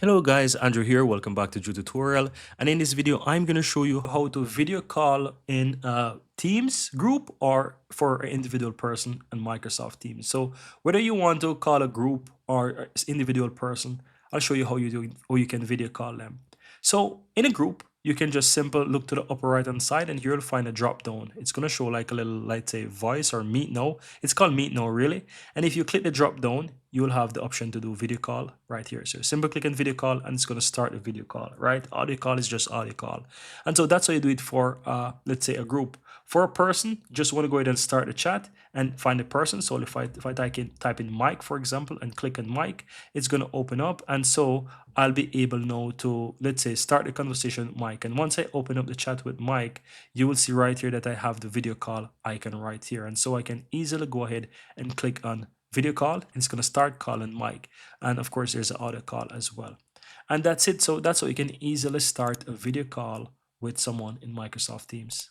Hello guys, Andrew here. Welcome back to Drew Tutorial. And in this video, I'm going to show you how to video call in Teams group or for an individual person in Microsoft Teams. So whether you want to call a group or an individual person, I'll show you how you can video call them. So in a group, you can just simple look to the upper right hand side and you'll find a drop down. It's going to show like a little, let's say, voice or meet now. It's called meet now really. And if you click the drop down, you will have the option to do video call right here. So simple click on video call and it's going to start a video call, right? Audio call is just audio call. And so that's how you do it for, let's say, a group. For a person, just want to go ahead and start a chat and find a person. So if I type in Mike, for example, and click on Mike, it's going to open up. And so I'll be able now to, let's say, start a conversation with Mike. And once I open up the chat with Mike, you will see right here that I have the video call icon right here. And so I can easily go ahead and click on video call and it's going to start calling Mike. And of course, there's an audio call as well. And that's it. So that's how you can easily start a video call with someone in Microsoft Teams.